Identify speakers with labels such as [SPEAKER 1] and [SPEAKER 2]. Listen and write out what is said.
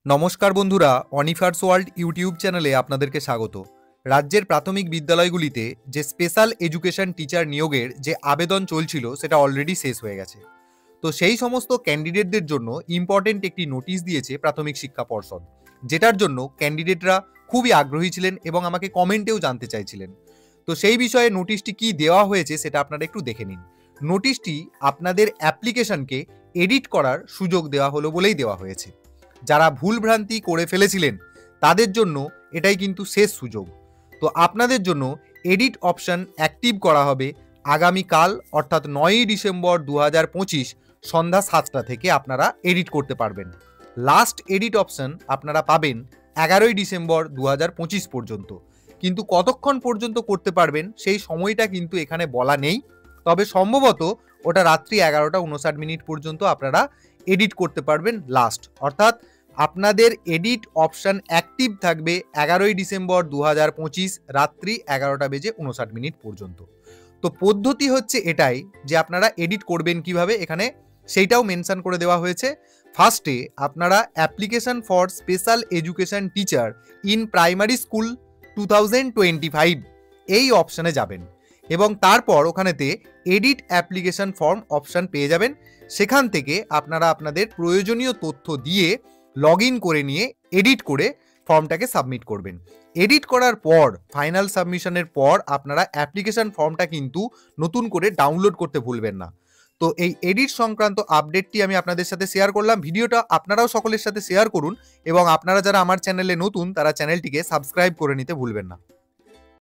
[SPEAKER 1] নমস্কার বন্ধুরা, অনিফার্স world YouTube চ্যানেলে আপনাদেরকে স্বাগত। রাজ্যের প্রাথমিক বিদ্যালয়গুলিতে যে স্পেশাল এডুকেশন টিচার নিয়োগের যে আবেদন চলছিল সেটা অলরেডি শেষ হয়ে গেছে। তো সেই সমস্ত ক্যান্ডিডেটদের জন্য ইম্পর্টেন্ট একটি নোটিশ দিয়েছে প্রাথমিক শিক্ষা পর্ষদ, যেটার জন্য ক্যান্ডিডেটরা খুবই আগ্রহী ছিলেন এবং আমাকে কমেন্টেও জানতে চাইছিলেন। তো সেই বিষয়ে নোটিশটি কি দেওয়া হয়েছে সেটা আপনারা একটু দেখে নিন। নোটিশটি আপনাদের অ্যাপ্লিকেশনকে এডিট করার সুযোগ দেওয়া হলো বলেই দেওয়া হয়েছে। যারা ভুলভ্রান্তি করে ফেলেছিলেন তাদের জন্য এটাই কিন্তু শেষ সুযোগ। তো আপনাদের জন্য এডিট অপশন অ্যাক্টিভ করা হবে আগামীকাল, অর্থাৎ 9ই ডিসেম্বর 2025 সন্ধ্যা 7টা থেকে আপনারা এডিট করতে পারবেন। লাস্ট এডিট অপশন আপনারা পাবেন 11ই ডিসেম্বর 2025 পর্যন্ত। কিন্তু কতক্ষণ পর্যন্ত করতে পারবেন সেই সময়টা কিন্তু এখানে বলা নেই, তবে সম্ভবত ওটা রাত্রি 11টা 59 পর্যন্ত আপনারা এডিট করতে পারবেন লাস্ট। অর্থাৎ আপনাদের এডিট অপশন অ্যাক্টিভ থাকবে 11ই ডিসেম্বর 2025 রাত্রি 11টা 59 পর্যন্ত। তো পদ্ধতি হচ্ছে এটাই যে আপনারা এডিট করবেন কিভাবে, এখানে সেইটাও মেনশন করে দেওয়া হয়েছে। ফার্স্টে আপনারা application for special education teacher in primary school 2025 এই অপশানে যাবেন এবং তারপর ওখানেতে এডিট অ্যাপ্লিকেশন ফর্ম অপশান পেয়ে যাবেন। সেখান থেকে আপনারা আপনাদের প্রয়োজনীয় তথ্য দিয়ে লগ ইন করে নিয়ে এডিট করে ফর্মটাকে সাবমিট করবেন। এডিট করার পর ফাইনাল সাবমিশনের পর আপনারা অ্যাপ্লিকেশন ফর্মটা কিন্তু নতুন করে ডাউনলোড করতে ভুলবেন না। তো এই এডিট সংক্রান্ত আপডেটটি আমি আপনাদের সাথে শেয়ার করলাম। ভিডিওটা আপনারাও সকলের সাথে শেয়ার করুন এবং আপনারা যারা আমার চ্যানেলে নতুন তারা চ্যানেলটিকে সাবস্ক্রাইব করে নিতে ভুলবেন না।